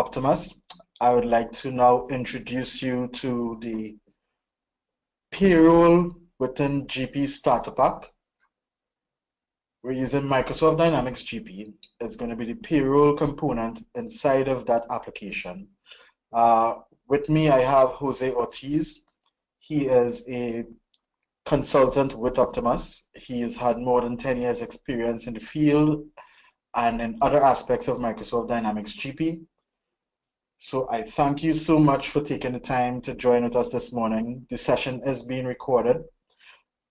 Optimus. I would like to now introduce you to the payroll within GP Starter Pack. We're using Microsoft Dynamics GP. It's going to be the payroll component inside of that application. With me, I have Jose Ortiz. He is a consultant with Optimus. He has had more than 10 years experience in the field and in other aspects of Microsoft Dynamics GP. So I thank you so much for taking the time to join with us this morning. The session is being recorded.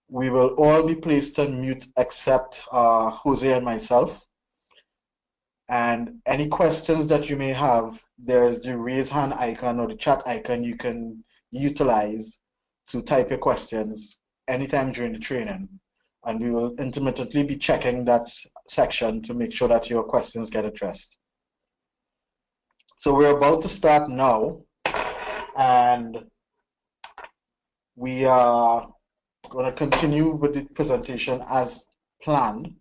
We will all be placed on mute except Jose and myself. And any questions that you may have, there's the raise hand icon or the chat icon you can utilize to type your questions anytime during the training. And we will intermittently be checking that section to make sure that your questions get addressed. So we're about to start now, and we are going to continue with the presentation as planned.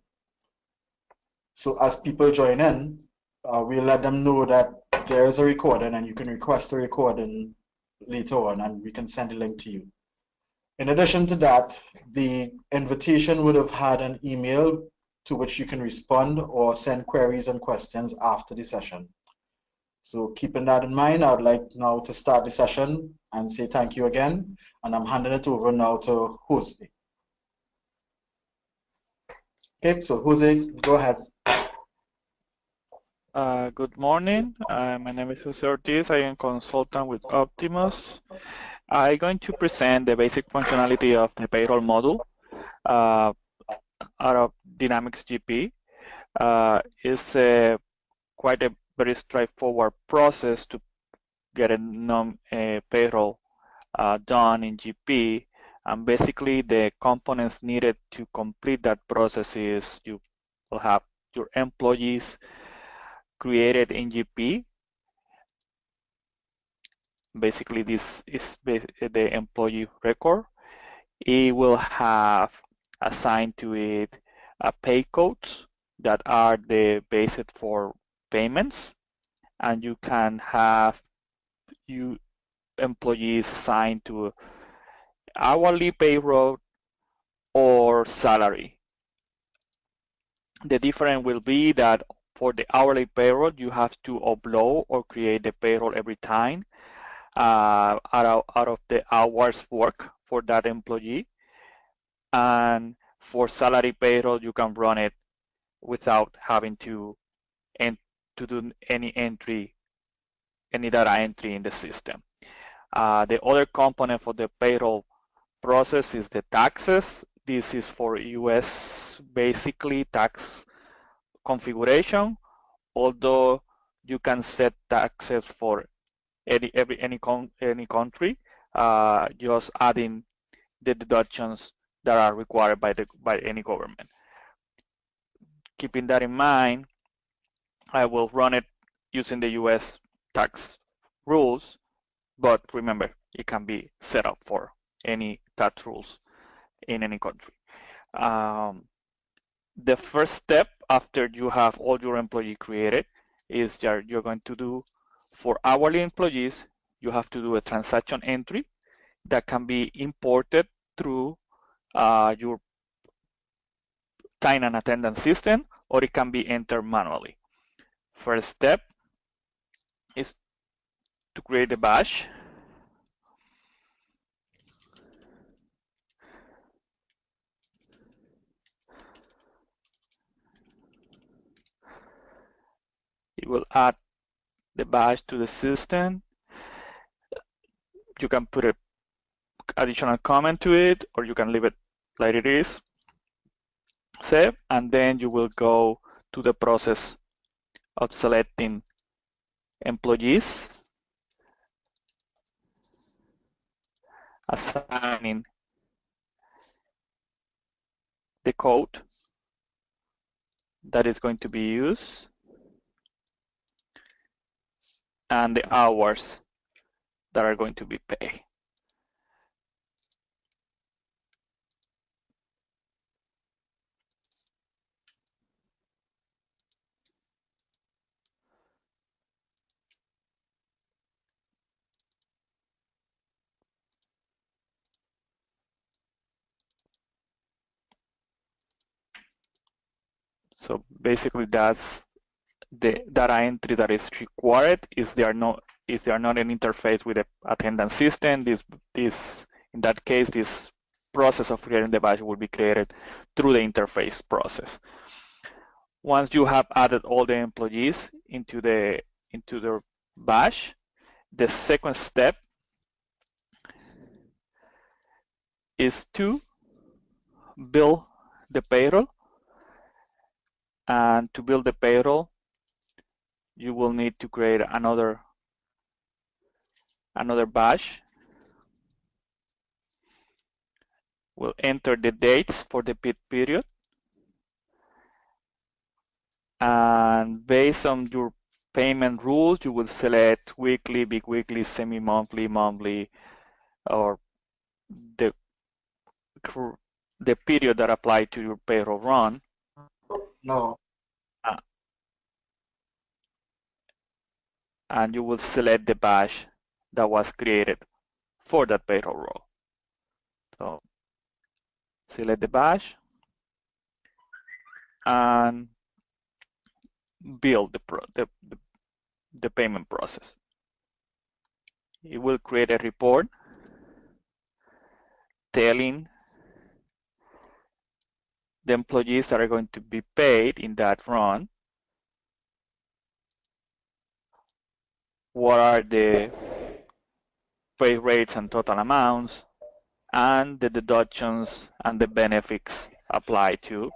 So as people join in, we'll let them know that there is a recording and you can request a recording later on and we can send a link to you. In addition to that, the invitation would have had an email to which you can respond or send queries and questions after the session. So keeping that in mind, I would like now to start the session and say thank you again. And I'm handing it over now to Jose. Okay, so Jose, go ahead. Good morning. My name is Jose Ortiz. I am a consultant with Optimus. I'm going to present the basic functionality of the payroll module out of Dynamics GP. It's quite a very straightforward process to get a payroll done in GP. And basically, the components needed to complete that process is you will have your employees created in GP. Basically, this is the employee record. It will have assigned to it pay codes that are the basis for payments, and you can have employees assigned to hourly payroll or salary. The difference will be that for the hourly payroll, you have to upload or create the payroll every time out of the hours work for that employee. And for salary payroll, you can run it without having to do any data entry in the system. The other component for the payroll process is the taxes. This is for US basically tax configuration, although you can set taxes for any country, just adding the deductions that are required by any government. Keeping that in mind, I will run it using the US tax rules, but remember, it can be set up for any tax rules in any country. The first step after you have all your employees created is that you're going to do, for hourly employees, you have to do a transaction entry that can be imported through your time and attendance system, or it can be entered manually. First step is to create a batch. It will add the batch to the system. You can put an additional comment to it, or you can leave it like it is. Save, and then you will go to the process of selecting employees, assigning the code that is going to be used, and the hours that are going to be paid. So basically, that's the data entry that is required. Is there not an interface with the attendance system? In that case, this process of creating the badge will be created through the interface process. Once you have added all the employees into the badge, the second step is to build the payroll. And to build the payroll, you will need to create another badge. We'll enter the dates for the period. And based on your payment rules, you will select weekly, biweekly, semi-monthly, monthly, or the period that apply to your payroll run. No. And you will select the badge that was created for that payroll role. So select the badge and build the payment process. It will create a report telling the employees that are going to be paid in that run what are the pay rates and total amounts, and the deductions and the benefits applied to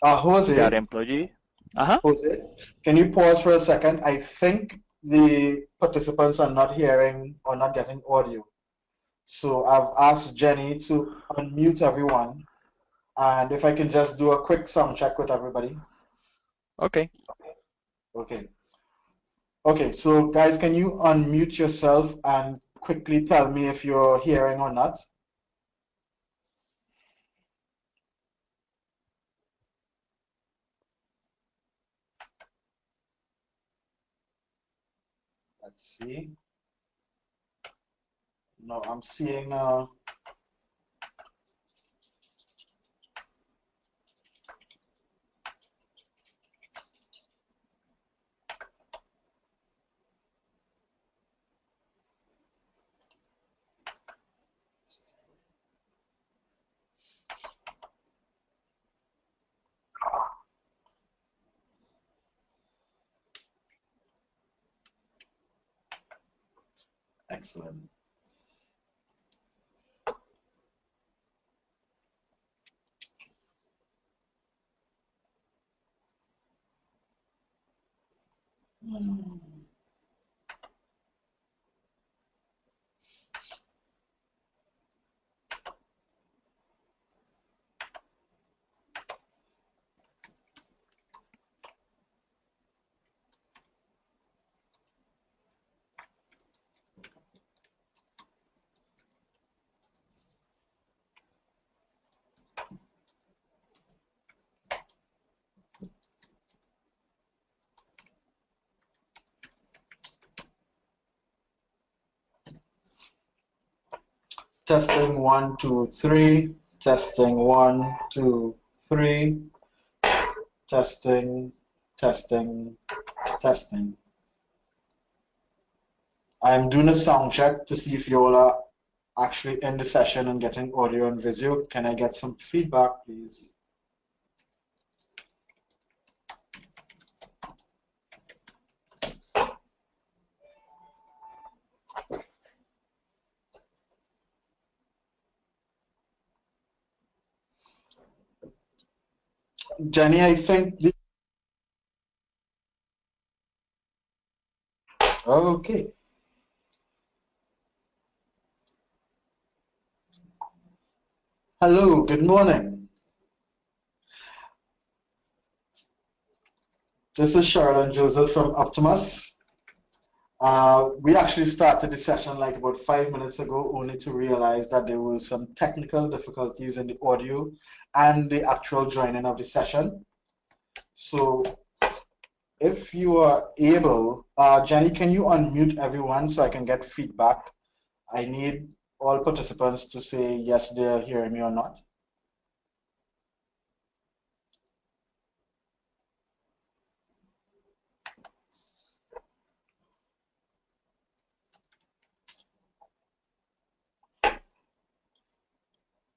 Jose, that employee. Jose, can you pause for a second? I think the participants are not hearing or not getting audio. So I've asked Jenny to unmute everyone. And if I can just do a quick sound check with everybody. Okay. Okay. Okay, so guys, can you unmute yourself and quickly tell me if you're hearing or not? Let's see. No, I'm seeing excellent. Testing 1, 2, 3. Testing 1, 2, 3. Testing, testing, testing. I'm doing a sound check to see if you all are actually in the session and getting audio and visual. Can I get some feedback, please? Jenny, I think okay. Hello, good morning. This is Sharon Joseph from Optimus. We actually started the session like about 5 minutes ago, only to realize that there was some technical difficulties in the audio and the actual joining of the session. So if you are able, Jenny, can you unmute everyone so I can get feedback? I need all participants to say yes, they're hearing me or not.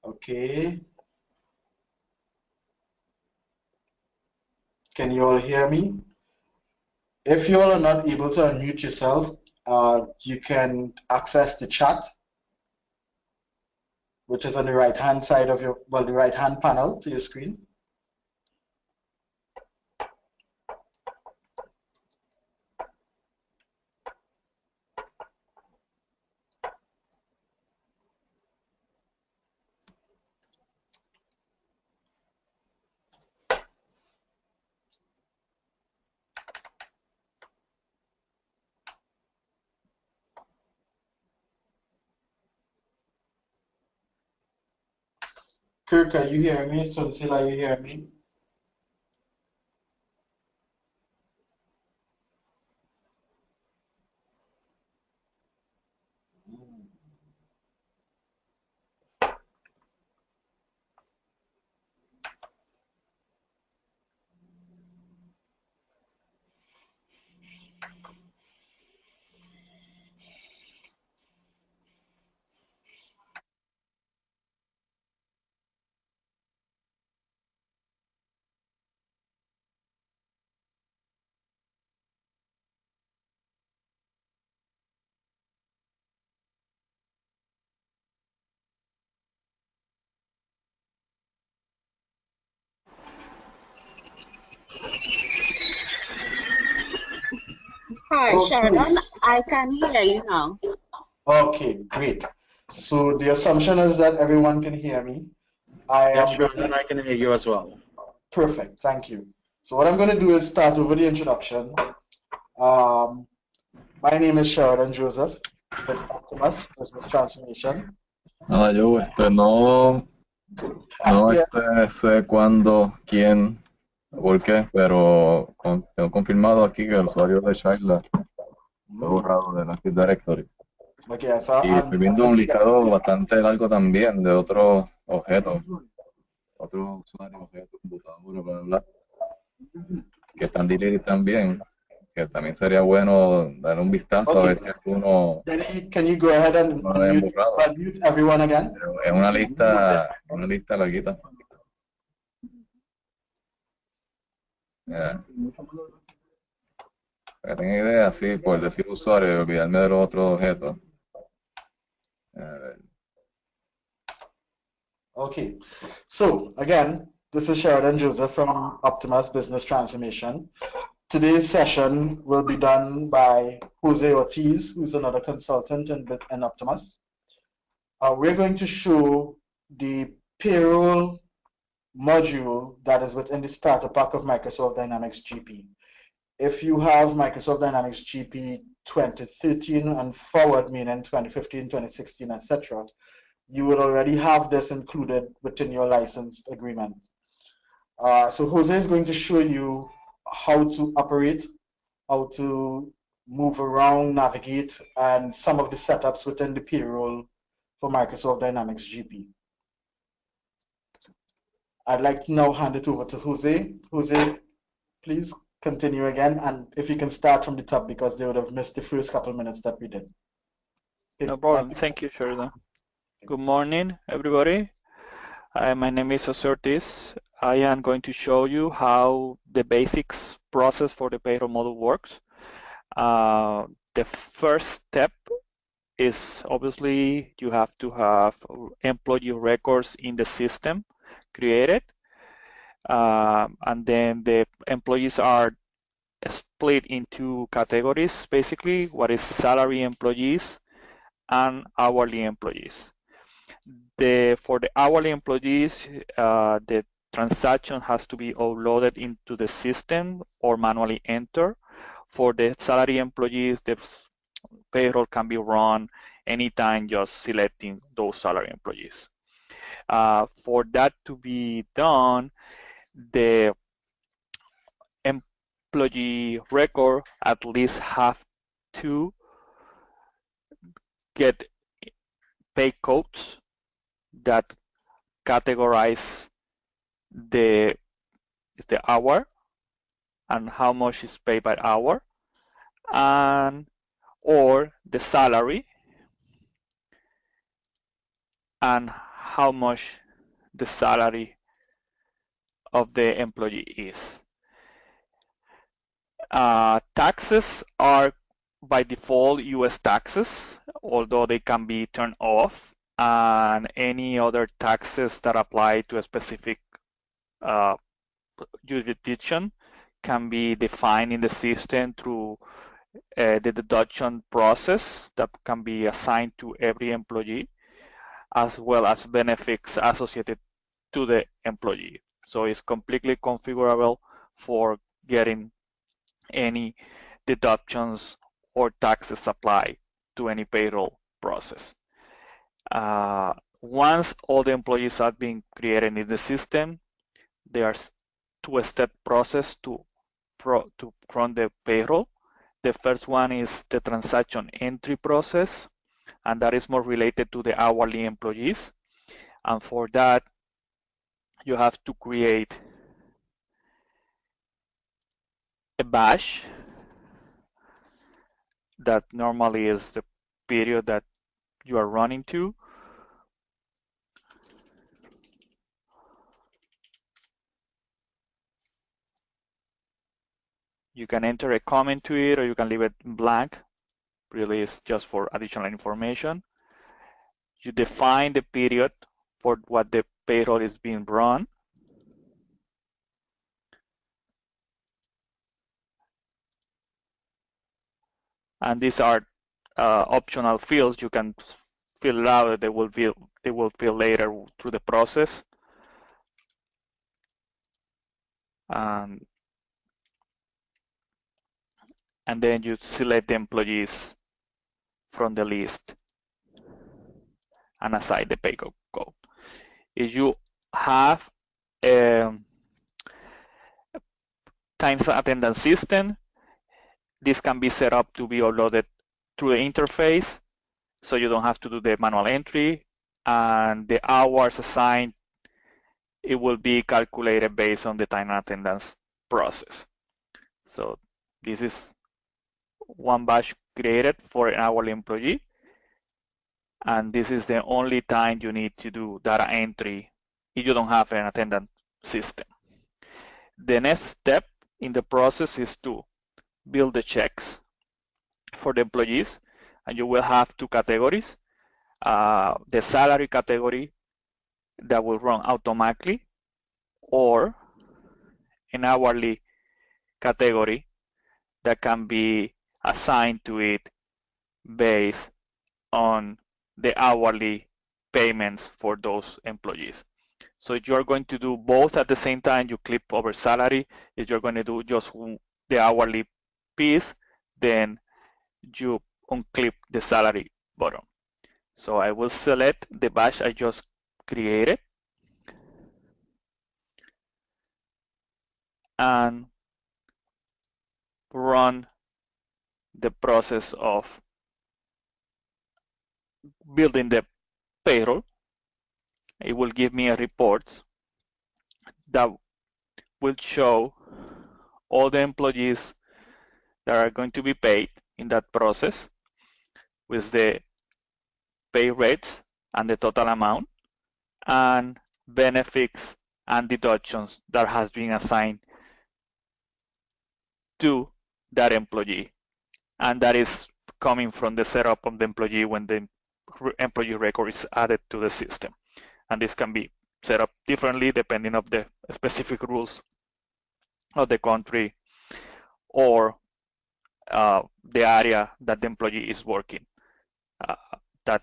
Okay. Can you all hear me? If you all are not able to unmute yourself, you can access the chat, which is on the right-hand side of your, well, the right-hand panel to your screen. Kirk, are you hearing me? Sunsil, are you hearing me? Hi, Okay. Sheridan. I can hear you now. Okay, great. So the assumption is that everyone can hear me. Yes, Sheridan, I can hear you as well. Perfect, thank you. So what I'm going to do is start over the introduction. My name is Sheridan Joseph with Optimus Business Transformation. Yo, no Yeah. sé cuándo, quién, por qué, pero tengo confirmado aquí que el usuario de Shaila fue borrado del Active Directory. Okay, so Y estoy viendo un listado bastante largo también de otros objetos, otros usuarios, objetos, computadoras, bla, bla, bla, que están deleted también, que también sería bueno dar un vistazo a ver si alguno Denny, can you go ahead and no lo hayan unmute, borrado. unmute everyone again? Pero es una lista larguita. Para que tenga idea, sí, por decir usuario y olvidarme de los otros objetos. Okay, so again, this is Sheridan Joseph from Optimus Business Transformation. Today's session will be done by Jose Ortiz, who's another consultant in Optimus. We're going to show the payroll module that is within the starter pack of Microsoft Dynamics GP. If you have Microsoft Dynamics GP 2013 and forward, meaning 2015, 2016, etc., you will already have this included within your licensed agreement. So Jose is going to show you how to operate, how to move around, navigate, and some of the setups within the payroll for Microsoft Dynamics GP. I'd like to now hand it over to Jose. Jose, please continue again, and if you can start from the top because they would have missed the first couple minutes that we did. No problem. Thank you, Sheridan. Good morning, everybody. My name is Jose Ortiz. I am going to show you how the basics process for the payroll model works. The first step is obviously you have to have employee records in the system created. And then the employees are split into categories, basically, what is salary employees and hourly employees. For the hourly employees, the transaction has to be uploaded into the system or manually entered. For the salary employees, the payroll can be run anytime, just selecting those salary employees. For that to be done, the employee record at least have to get pay codes that categorize the hour and how much is paid by hour, and or the salary and how much the salary of the employee is. Taxes are by default US taxes, although they can be turned off, and any other taxes that apply to a specific jurisdiction can be defined in the system through the deduction process that can be assigned to every employee, as well as benefits associated to the employee. So it's completely configurable for getting any deductions or taxes applied to any payroll process. Once all the employees are being created in the system, there's two-step process to run the payroll. The first one is the transaction entry process, and that is more related to the hourly employees. And for that, you have to create a batch that normally is the period that you are running to. You can enter a comment to it, or you can leave it blank. Really, it's just for additional information. You define the period for what the payroll is being run. And these are optional fields. You can fill it out. They will fill later through the process. And then you select the employees from the list and assign the pay code. If you have a time attendance system, this can be set up to be uploaded through the interface, so you don't have to do the manual entry, and the hours assigned, it will be calculated based on the time attendance process. So this is one batch created for an hourly employee, and this is the only time you need to do data entry if you don't have an attendance system. The next step in the process is to build the checks for the employees, and you will have two categories. The salary category that will run automatically, or an hourly category that can be assigned to it based on the hourly payments for those employees. So if you're going to do both at the same time, you click over salary. If you're going to do just the hourly piece, then you unclip the salary button. So I will select the batch I just created and run the process of building the payroll. It will give me a report that will show all the employees that are going to be paid in that process with the pay rates and the total amount, and benefits and deductions that has been assigned to that employee. And that is coming from the setup of the employee when the employee record is added to the system. And this can be set up differently depending on the specific rules of the country or the area that the employee is working that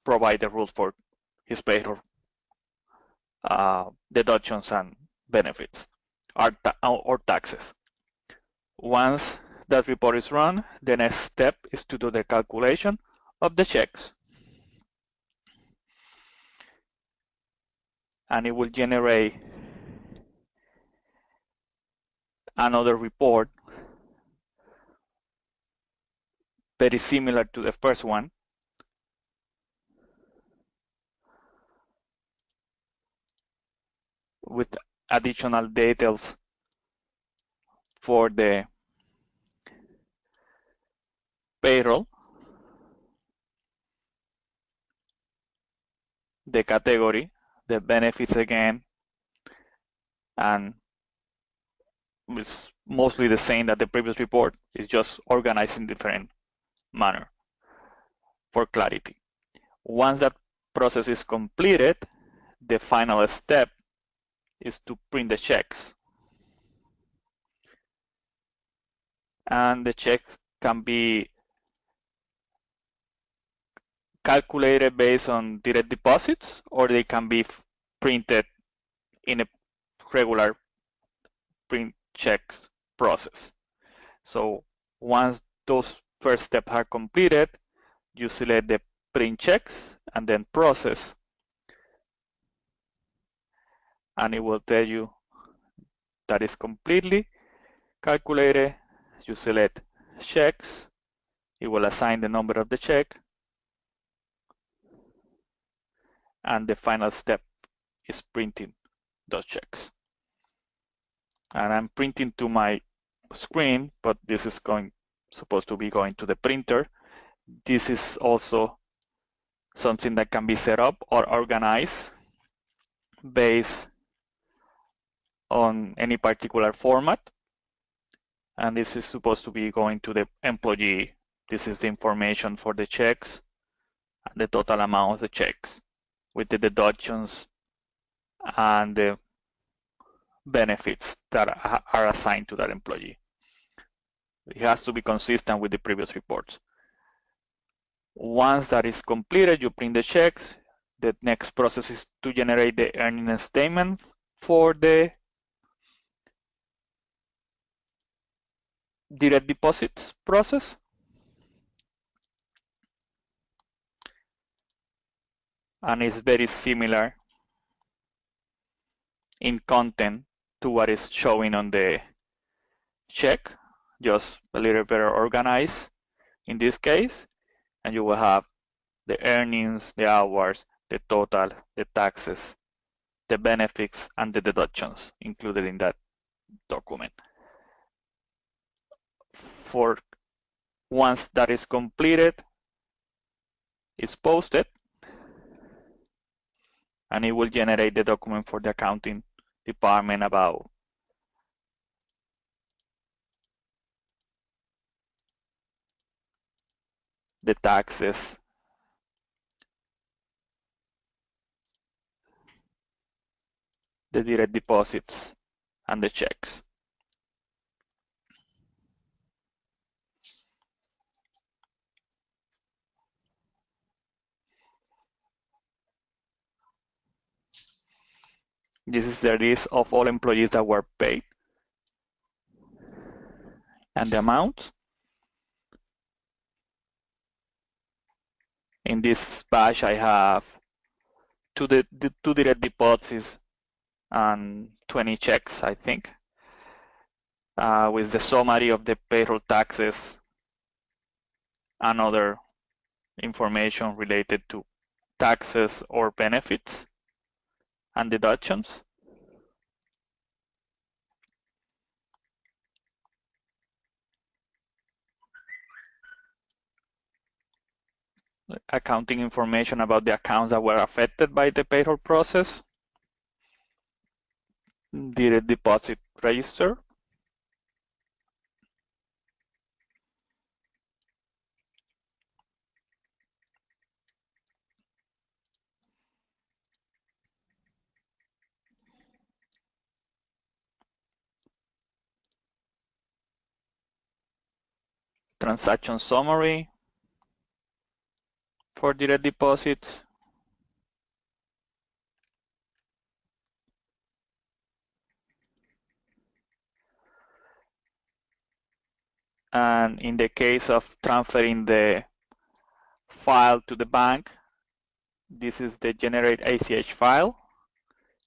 provide the rules for his payroll, deductions and benefits or taxes. Once that report is run, the next step is to do the calculation of the checks. And it will generate another report very similar to the first one, with additional details for the payroll, the category, the benefits again, and it's mostly the same that the previous report. It's just organized in different manner for clarity. Once that process is completed, the final step is to print the checks. And the checks can be calculated based on direct deposits, or they can be printed in a regular print checks process. So once those first steps are completed, you select the print checks and then process, and it will tell you that is completely calculated. You select checks, it will assign the number of the check, and the final step is printing those checks. And I'm printing to my screen, but this is supposed to be going to the printer. This is also something that can be set up or organized based on any particular format. And this is supposed to be going to the employee. This is the information for the checks and the total amount of the checks with the deductions and the benefits that are assigned to that employee. It has to be consistent with the previous reports. Once that is completed, you print the checks. The next process is to generate the earning statement for the direct deposits process. And it's very similar in content to what is showing on the check, just a little better organized in this case. And you will have the earnings, the hours, the total, the taxes, the benefits, and the deductions included in that document. For once that is completed, it's posted, and it will generate the document for the accounting department about the taxes, the direct deposits, and the checks. This is the list of all employees that were paid and the amount. In this batch, I have two direct deposits and 20 checks, I think, with the summary of the payroll taxes and other information related to taxes or benefits and deductions. Accounting information about the accounts that were affected by the payroll process. Direct deposit register. Transaction summary for direct deposits. And in the case of transferring the file to the bank, this is the generate ACH file.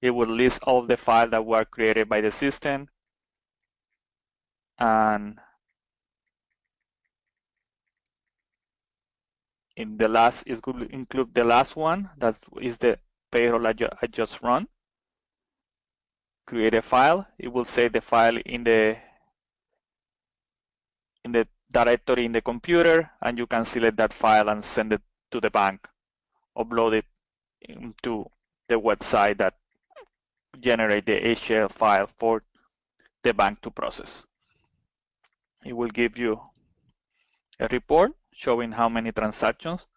It will list all the files that were created by the system. And in the last, it's going to include the last one, that is the payroll I just run. Create a file. It will save the file in the directory in the computer, and you can select that file and send it to the bank, upload it to the website that generate the HL file for the bank to process. It will give you a report showing how many transactions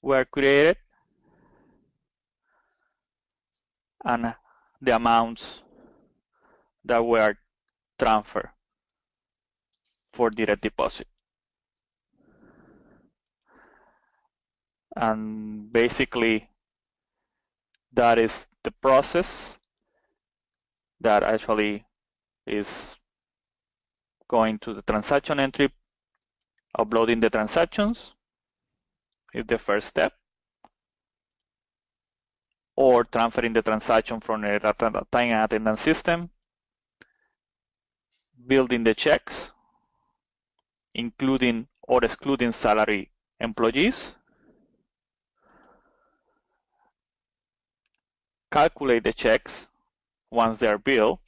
were created and the amounts that were transferred for direct deposit. And basically, that is the process that actually is going to the transaction entry, uploading the transactions is the first step, or transferring the transaction from a time and attendance system, building the checks, including or excluding salary employees, calculate the checks once they're billed,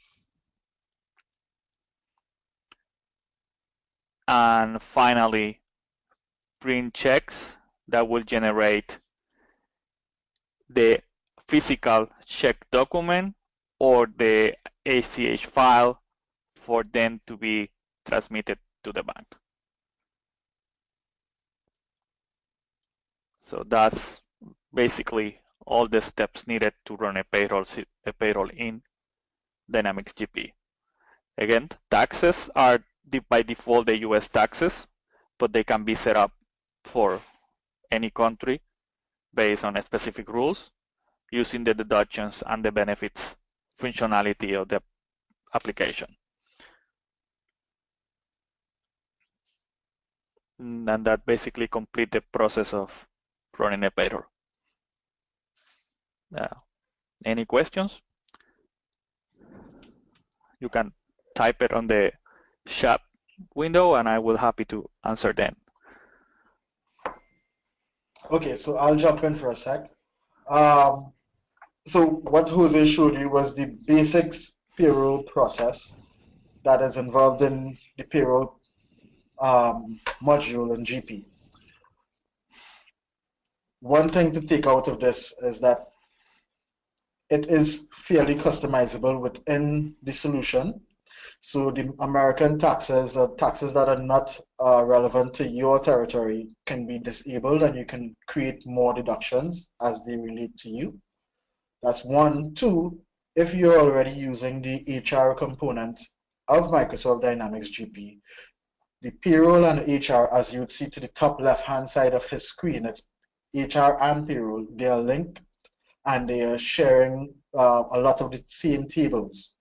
and finally print checks that will generate the physical check document or the ACH file for them to be transmitted to the bank. So that's basically all the steps needed to run a payroll in Dynamics GP. Again, taxes are by default the US taxes, but they can be set up for any country based on specific rules using the deductions and the benefits functionality of the application. And that basically complete the process of running a payroll. Any questions? You can type it on the chat window and I will happy to answer them. Okay, so I'll jump in for a sec. So what Jose showed you was the basics payroll process that is involved in the payroll module in GP. One thing to take out of this is that it is fairly customizable within the solution. So the American taxes, taxes that are not relevant to your territory, can be disabled and you can create more deductions as they relate to you. That's one. Two, if you're already using the HR component of Microsoft Dynamics GP, the payroll and HR, as you would see to the top left-hand side of his screen, it's HR and payroll. They are linked and they are sharing a lot of the same tables.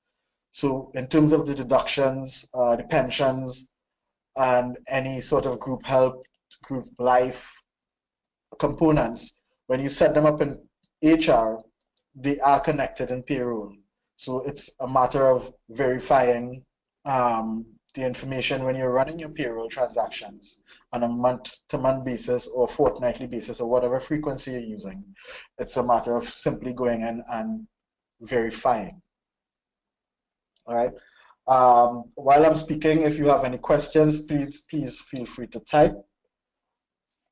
So in terms of the deductions, the pensions, and any sort of group health, group life components, when you set them up in HR, they are connected in payroll. So it's a matter of verifying the information when you're running your payroll transactions on a month-to-month basis or fortnightly basis or whatever frequency you're using. It's a matter of simply going in and verifying. All right. While I'm speaking, if you have any questions, please feel free to type.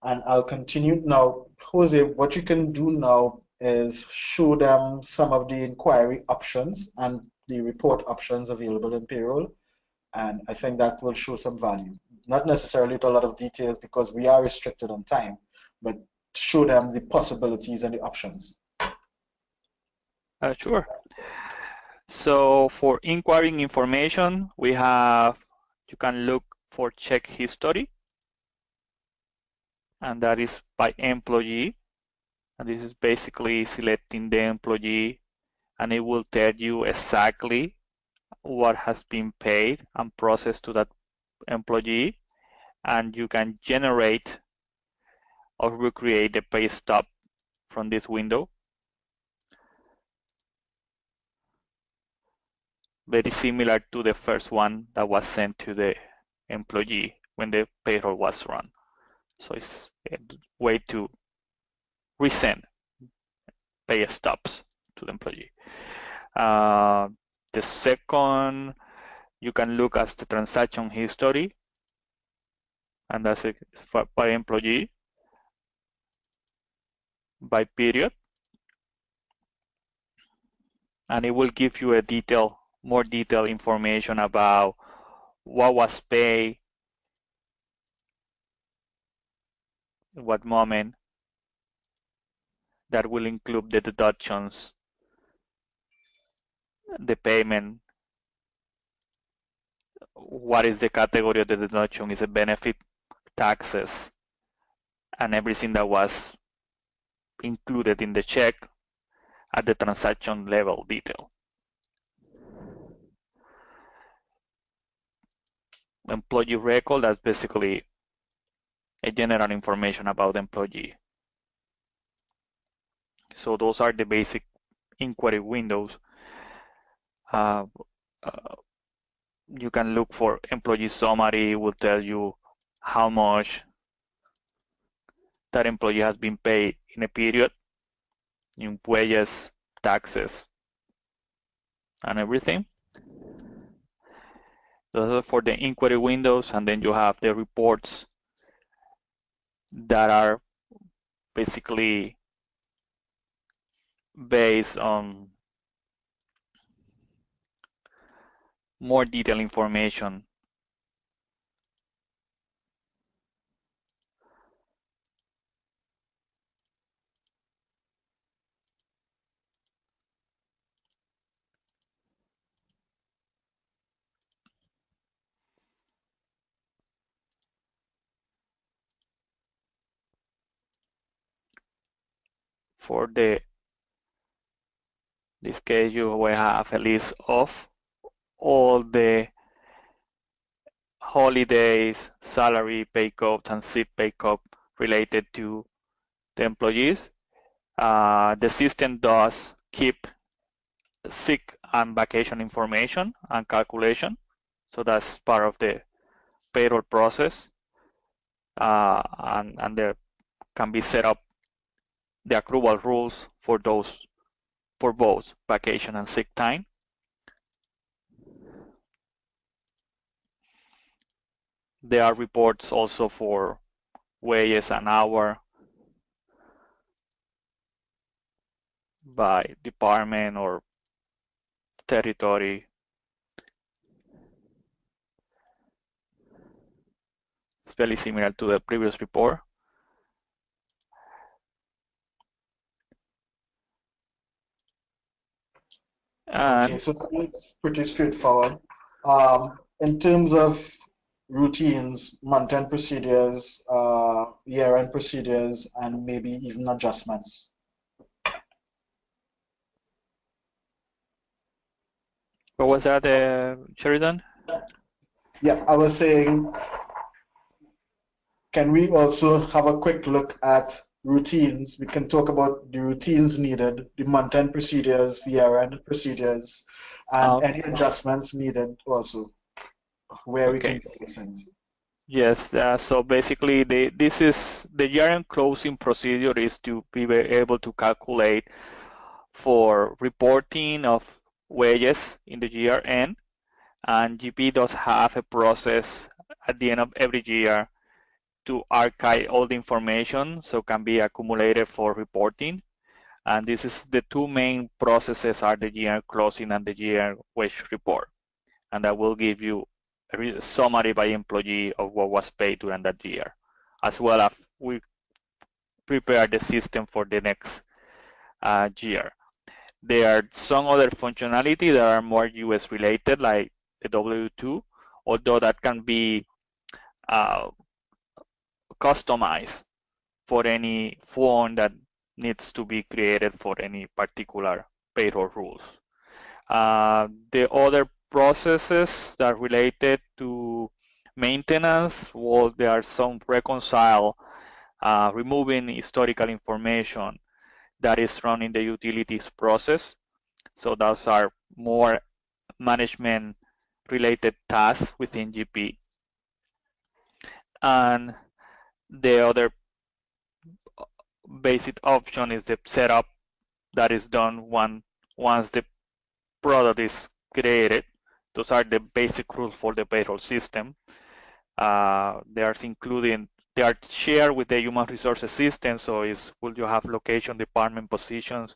And I'll continue. Now, Jose, what you can do now is show them some of the inquiry options and the report options available in payroll. And I think that will show some value. Not necessarily with a lot of details because we are restricted on time, but show them the possibilities and the options. Sure. So for inquiring information, we have, you can look for check history, and that is by employee. And this is basically selecting the employee, and it will tell you exactly what has been paid and processed to that employee. And you can generate or recreate the pay stub from this window. Very similar to the first one that was sent to the employee when the payroll was run. So it's a way to resend pay stubs to the employee. The second, you can look at the transaction history, and that's it by employee. by period, and it will give you a more detailed information about what was paid, what moment. That will include the deductions, the payment, what is the category of the deduction, is it benefit, taxes, and everything that was included in the check at the transaction level detail. Employee record, that's basically a general information about the employee. So those are the basic inquiry windows. You can look for employee summary, will tell you how much that employee has been paid in a period, in wages, taxes, and everything. Those are for the inquiry windows, and then you have the reports that are basically based on more detailed information. For this case, you will have a list of all the holidays, salary pay codes, and sick pay code related to the employees. The system does keep sick and vacation information and calculation, so that's part of the payroll process, and there can be set up the accrual rules for both vacation and sick time. There are reports also for wages and hour by department or territory. It's very similar to the previous report. Okay, so it's pretty straightforward. In terms of routines, month-end procedures, year-end procedures, and maybe even adjustments. What was that, Sheridan? Yeah, I was saying, can we also have a quick look at routines? We can talk about the routines needed, the month-end procedures, the year-end procedures, and any adjustments needed also, where we can do those things. Yes, so basically this is the year-end closing procedure is to be able to calculate for reporting of wages in the year end, and GP does have a process at the end of every year to archive all the information so can be accumulated for reporting. And this is the two main processes are the year closing and the year wage report, and that will give you a summary by employee of what was paid during that year, as well as we prepare the system for the next year. There are some other functionality that are more US related, like the W2, although that can be customized for any form that needs to be created for any particular payroll rules. The other processes that are related to maintenance, well, there are some reconcile, removing historical information that is running the utilities process. So those are more management related tasks within GP. And the other basic option is the setup that is done once the product is created. Those are the basic rules for the payroll system. There's including they are shared with the human resources system. So will you have location, department, positions,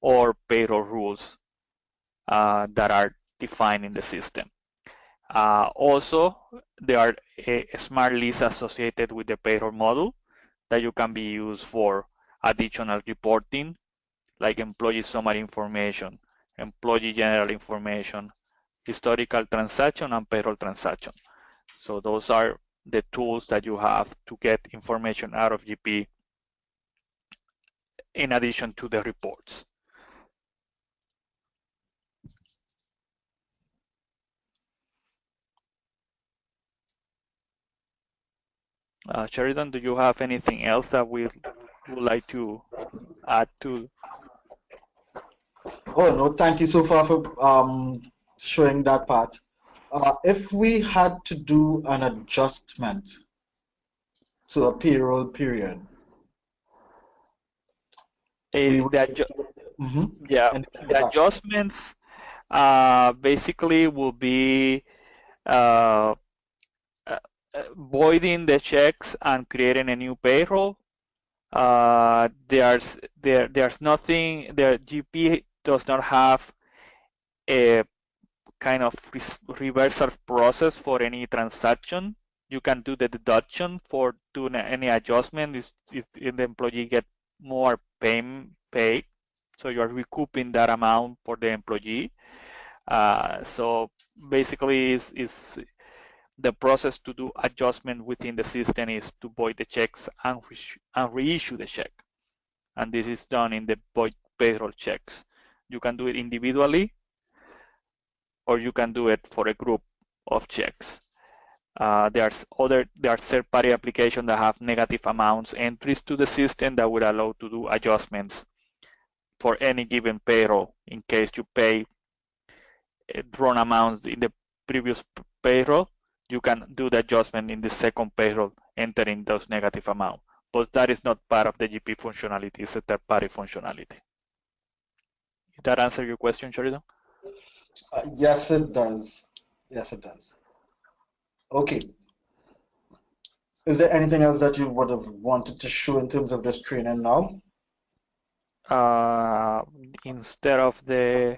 or payroll rules that are defined in the system. Also, there are a smart list associated with the payroll model that you can be used for additional reporting, like employee summary information, employee general information, historical transaction, and payroll transaction. So those are the tools that you have to get information out of GP in addition to the reports. Sheridan, do you have anything else that we would like to add to? Oh, no, thank you so far for showing that part. If we had to do an adjustment to a payroll period, we would, Yeah, and the adjustments basically will be voiding the checks and creating a new payroll. There's nothing. The GP does not have a kind of reversal process for any transaction. You can do the deduction for doing any adjustment if the employee get more paid, so you are recouping that amount for the employee. So basically, is the process to do adjustment within the system is to void the checks and reissue the check, and this is done in the void payroll checks. You can do it individually, or you can do it for a group of checks. There are third-party applications that have negative amounts entries to the system that would allow to do adjustments for any given payroll in case you pay wrong amounts in the previous payroll. You can do the adjustment in the second payroll, entering those negative amounts. But that is not part of the GP functionality, it's a third-party functionality. Did that answer your question, Sheridan? Yes, it does. Yes, it does. Okay. Is there anything else that you would have wanted to show in terms of this training now? Instead of the,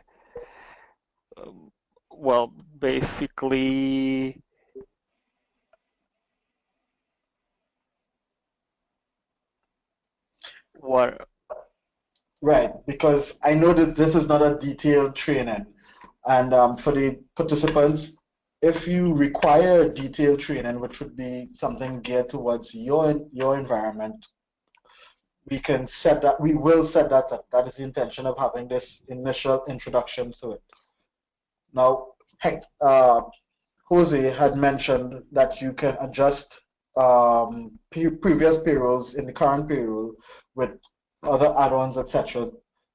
well, basically, what? Right, because I know that this is not a detailed training, and for the participants, if you require detailed training, which would be something geared towards your environment, we can set that. We will set that up. That is the intention of having this initial introduction to it. Now, Jose had mentioned that you can adjust previous payrolls in the current payroll with other add-ons, etc.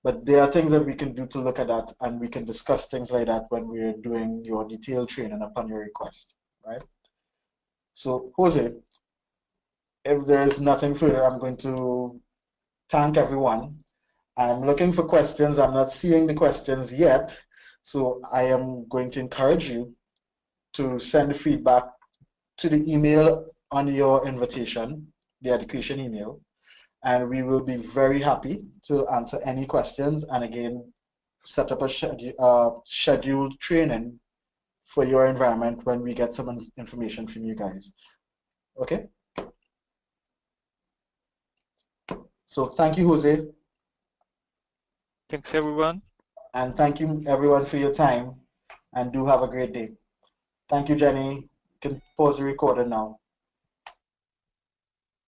But there are things that we can do to look at that, and we can discuss things like that when we're doing your detailed training upon your request, right? So, Jose, if there's nothing further, I'm going to thank everyone. I'm looking for questions. I'm not seeing the questions yet, so I am going to encourage you to send feedback to the email on your invitation, the education email, and we will be very happy to answer any questions and again set up a scheduled training for your environment when we get some information from you guys. Okay? So thank you, Jose. Thanks, everyone. And thank you, everyone, for your time, and do have a great day. Thank you, Jenny. You can pause the recorder now.